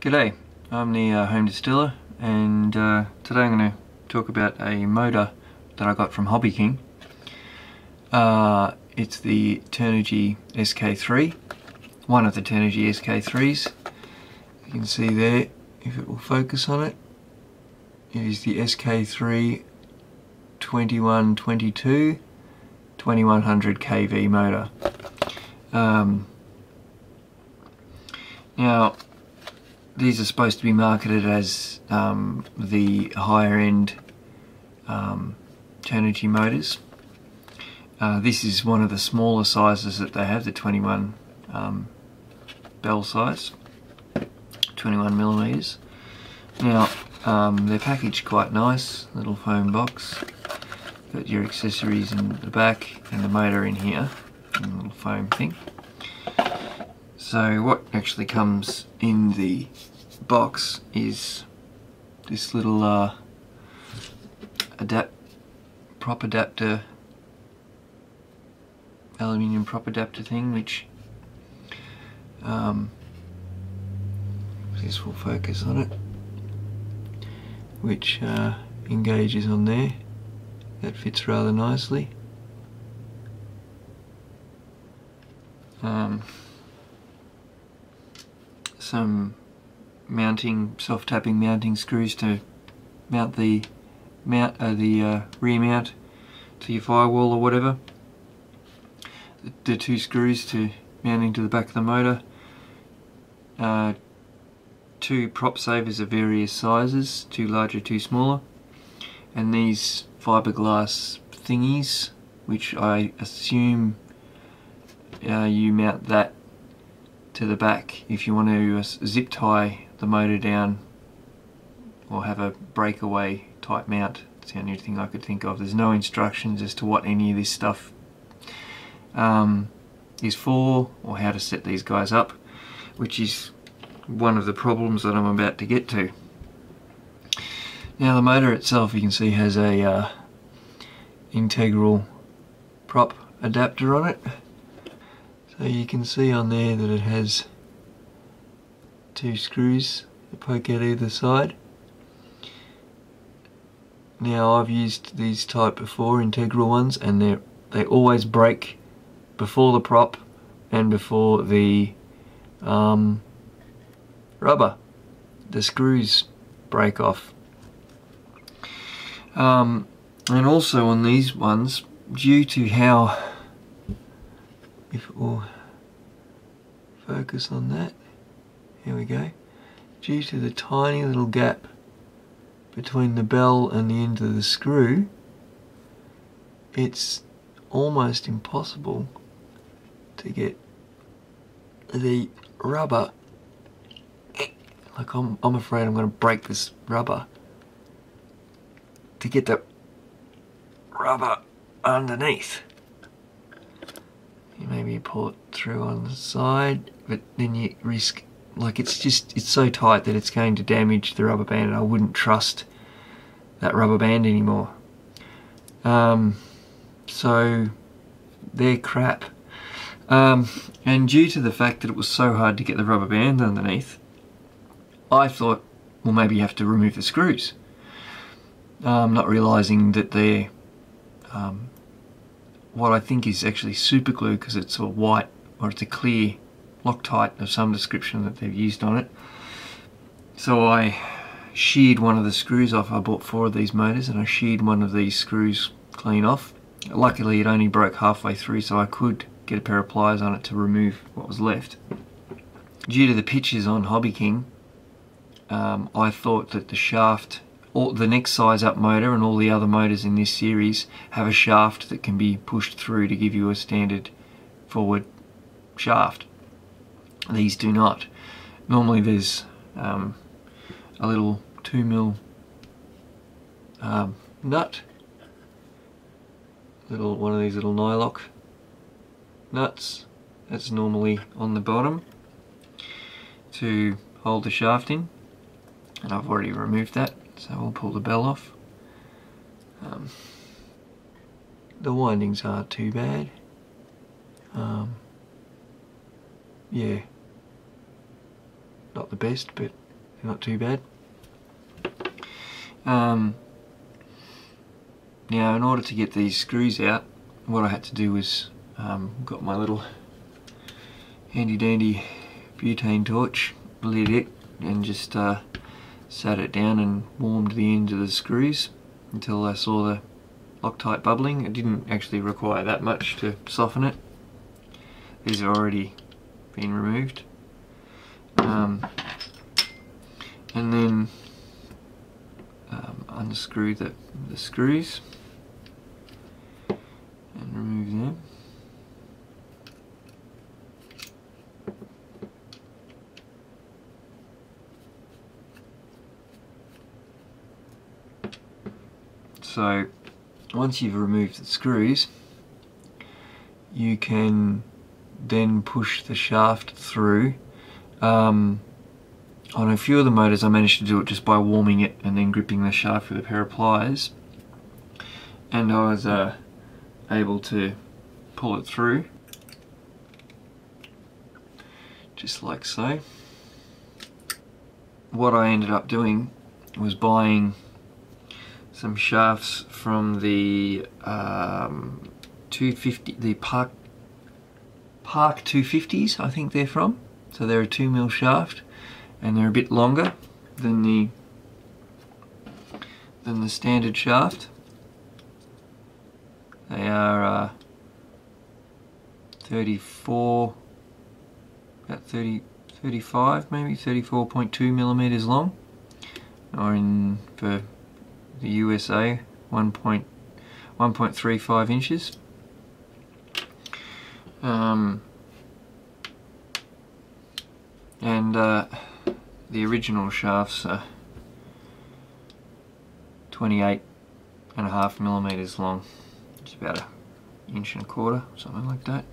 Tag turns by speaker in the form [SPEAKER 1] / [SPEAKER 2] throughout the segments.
[SPEAKER 1] G'day, I'm the home distiller, and today I'm going to talk about a motor that I got from Hobby King. It's the Turnigy sk3, one of the Turnigy sk3s. You can see there, if it will focus on it, it is the sk3 2122 2100 kV motor. Now, these are supposed to be marketed as the higher end Turnigy motors. This is one of the smaller sizes that they have, the 21 bell size, 21 millimeters. Now, they're packaged quite nice, little foam box. Got your accessories in the back and the motor in here, in a little foam thing. So what actually comes in the box is this little prop adapter, aluminium prop adapter thing, which this will focus on it, which engages on there. That fits rather nicely. Some soft tapping mounting screws to mount the rear mount to your firewall or whatever. The two screws to mounting to the back of the motor. Two prop savers of various sizes, two larger, two smaller, and these fiberglass thingies, which I assume you mount that to the back if you want to zip tie the motor down or have a breakaway type mount. It's the only thing I could think of. There's no instructions as to what any of this stuff is for or how to set these guys up, which is one of the problems that I'm about to get to. Now, the motor itself, you can see, has a integral prop adapter on it. So you can see on there that it has two screws that poke out either side. Now, I've used these type before, integral ones, and they always break before the prop and before the rubber. The screws break off. And also on these ones, due to how, if it will focus on that, here we go, due to the tiny little gap between the bell and the end of the screw, it's almost impossible to get the rubber, like I'm afraid I'm going to break this rubber, to get the rubber underneath. You maybe pull it through on the side, but then you risk, like, it's so tight that it's going to damage the rubber band, and I wouldn't trust that rubber band anymore. So they're crap. And due to the fact that it was so hard to get the rubber band underneath, I thought, well, maybe you have to remove the screws. Not realising that they're what I think is actually super glue, because it's a white, or it's a clear Loctite of some description that they've used on it. So I sheared one of the screws off. I bought 4 of these motors, and I sheared one of these screws clean off. Luckily it only broke halfway through, so I could get a pair of pliers on it to remove what was left. Due to the pictures on Hobby King, I thought that the shaft, or the next size up motor and all the other motors in this series, have a shaft that can be pushed through to give you a standard forward shaft. These do not. Normally there's a little 2mm nut, one of these little nylock nuts that's normally on the bottom to hold the shaft in, and I've already removed that, so we'll pull the bell off. The windings aren't too bad. Yeah, not the best, but not too bad. Now, in order to get these screws out, what I had to do was got my little handy dandy butane torch, lit it, and just sat it down and warmed the ends of the screws until I saw the Loctite bubbling. It didn't actually require that much to soften it. These have already been removed. And then unscrew the screws and remove them. So once you've removed the screws, you can then push the shaft through. On a few of the motors I managed to do it just by warming it and then gripping the shaft with a pair of pliers, and I was able to pull it through just like so. What I ended up doing was buying some shafts from the 250, the Park 250s, I think they're from. So they're a 2mm shaft, and they're a bit longer than the standard shaft. They are 34, about 35, maybe 34.2mm long, or for the USA 1.35 inches. And the original shafts are 28.5mm long. It's about 1.25 inches, something like that.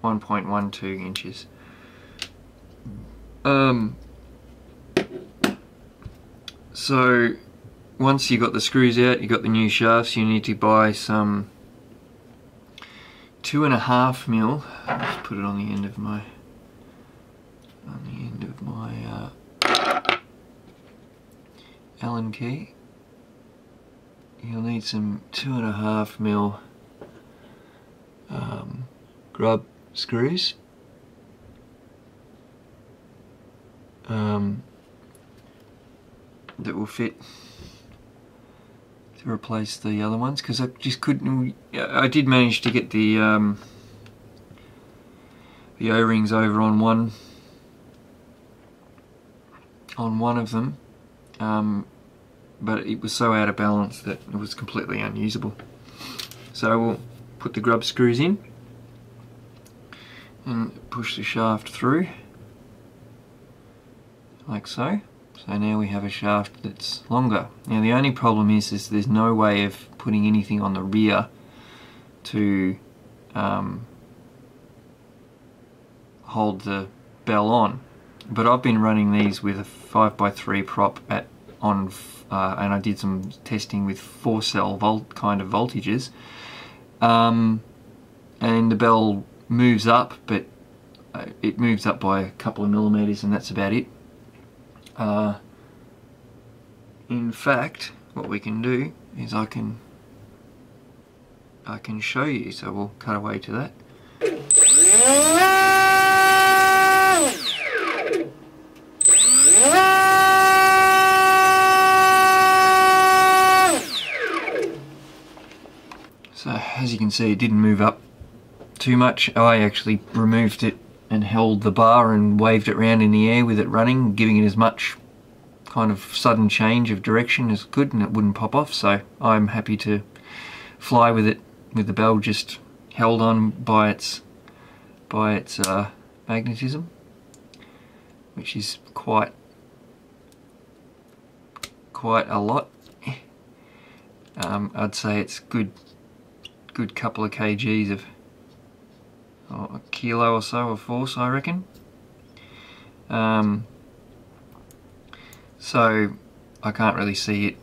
[SPEAKER 1] 1.12 inches. So once you got the screws out, you got the new shafts, you need to buy some 2.5mm. Just put it on the end of my Allen key. You'll need some 2.5mm grub screws. That will fit to replace the other ones, because I just couldn't. I did manage to get the O-rings over on one of them, but it was so out of balance that it was completely unusable. So we'll put the grub screws in and push the shaft through like so. So now we have a shaft that's longer. Now the only problem is there's no way of putting anything on the rear to hold the bell on. But I've been running these with a 5x3 prop and I did some testing with 4-cell kind of voltages, and the bell moves up, but it moves up by a couple of millimeters, and that's about it. In fact, what we can do is I can show you, so we'll cut away to that. So as you can see, it didn't move up too much. I actually removed it and held the bar and waved it around in the air with it running, giving it as much kind of sudden change of direction as could, and it wouldn't pop off. So I'm happy to fly with it, with the bell just held on by its magnetism, which is quite a lot. I'd say it's good couple of kgs of a kilo or so of force, I reckon. So I can't really see it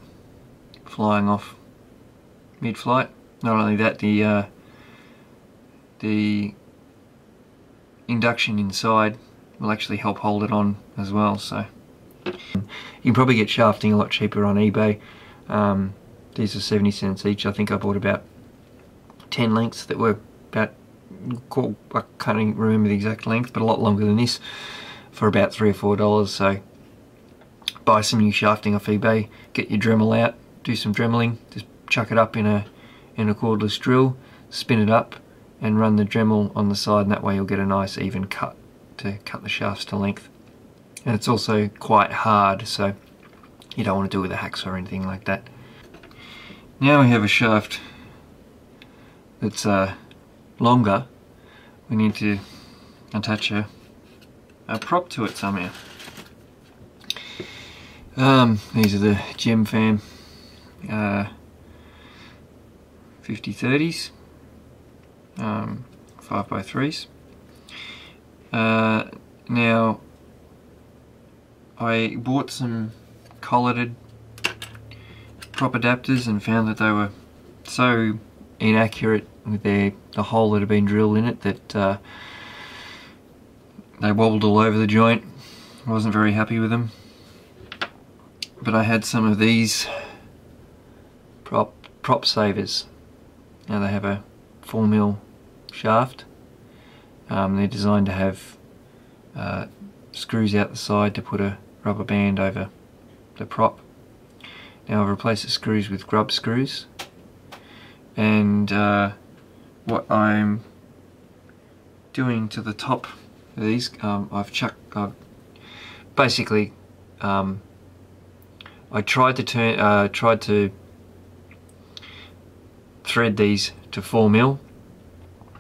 [SPEAKER 1] flying off mid-flight. Not only that, the induction inside will actually help hold it on as well. So you can probably get shafting a lot cheaper on eBay. These are 70 cents each. I think I bought about 10 lengths that were about, I can't even remember the exact length, but a lot longer than this, for about $3 or $4. So buy some new shafting off eBay, get your Dremel out, do some dremeling, just chuck it up in a cordless drill, spin it up and run the Dremel on the side, and that way you'll get a nice even cut to cut the shafts to length. And it's also quite hard, so you don't want to do it with a hacksaw or anything like that. Now we have a shaft that's longer. We need to attach a prop to it somehow. These are the Gem Fam 50-30s, 5x3s. Now I bought some colleted prop adapters and found that they were so inaccurate with the hole that had been drilled in it that they wobbled all over the joint. I wasn't very happy with them. But I had some of these prop savers. Now they have a 4mm shaft. They're designed to have screws out the side to put a rubber band over the prop. Now I've replaced the screws with grub screws, and what I'm doing to the top of these, I tried to thread these to 4mm,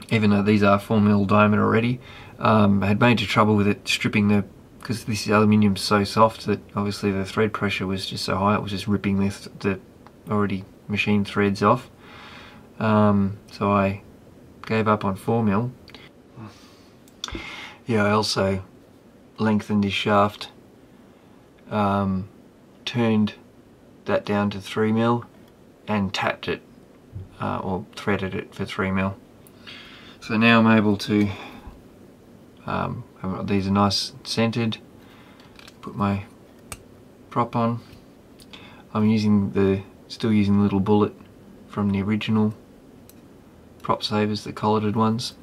[SPEAKER 1] even though these are 4mm diameter already. I had major trouble with it stripping because this aluminium's so soft that obviously the thread pressure was just so high, it was just ripping the already machined threads off. So I gave up on 4mm. Yeah, I also lengthened this shaft, turned that down to 3mm and tapped it, or threaded it for 3mm. So now I'm able to, these are nice centered, put my prop on. I'm still using the little bullet from the original prop savers, the collared ones,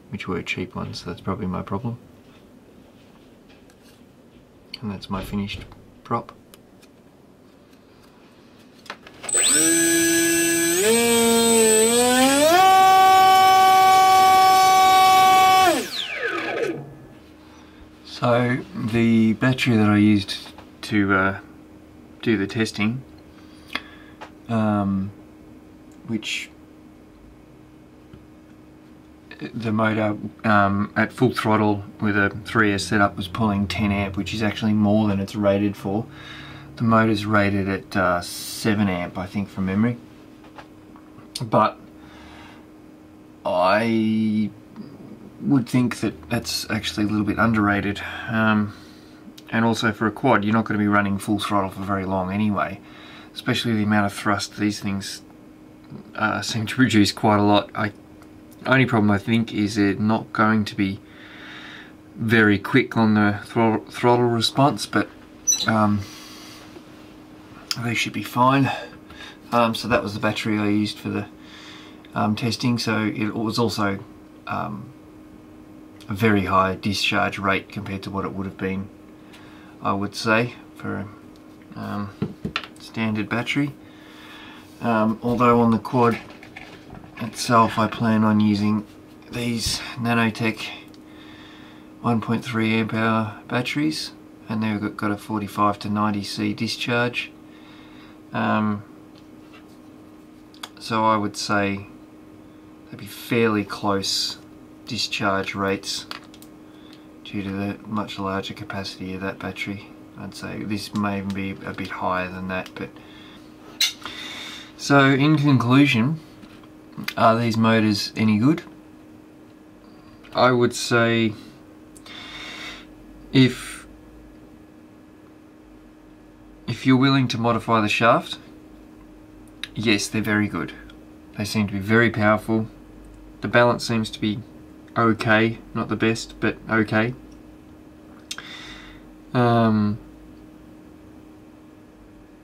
[SPEAKER 1] which were cheap ones, so that's probably my problem. And that's my finished prop. So the battery that I used to do the testing, which the motor at full throttle with a 3S setup was pulling 10 amp, which is actually more than it's rated for. The motor's rated at 7 amp, I think, from memory. But I would think that that's actually a little bit underrated. And also for a quad, you're not going to be running full throttle for very long anyway, especially the amount of thrust these things seem to produce quite a lot. Only problem I think is they're not going to be very quick on the throttle response, but they should be fine. So that was the battery I used for the testing. So it was also a very high discharge rate compared to what it would have been, I would say, for a standard battery. Although on the quad itself I plan on using these Nanotech 1.3 amp hour batteries, and they've got a 45 to 90 C discharge. So I would say they'd be fairly close discharge rates due to the much larger capacity of that battery. I'd say this may even be a bit higher than that. But so in conclusion, are these motors any good? I would say if you're willing to modify the shaft, yes, they're very good. They seem to be very powerful. The balance seems to be okay, not the best, but okay.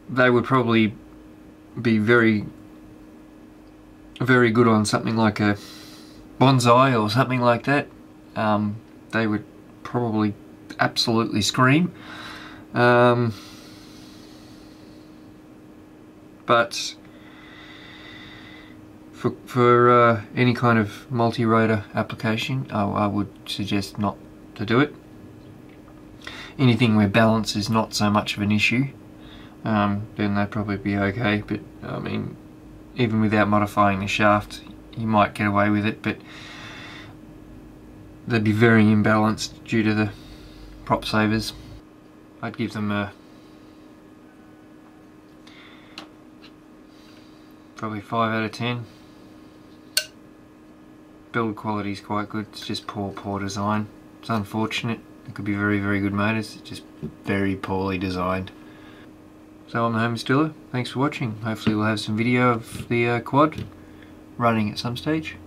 [SPEAKER 1] They would probably be very good on something like a bonsai or something like that. They would probably absolutely scream. But for any kind of multi-rotor application, I would suggest not to do it. Anything where balance is not so much of an issue, then they'd probably be okay. But I mean, even without modifying the shaft, you might get away with it, but they'd be very imbalanced due to the prop savers. I'd give them a probably 5 out of 10. Build quality is quite good, it's just poor design. It's unfortunate. It could be very good motors, it's just very poorly designed. So I'm the Home Distiller, thanks for watching. Hopefully we'll have some video of the quad running at some stage.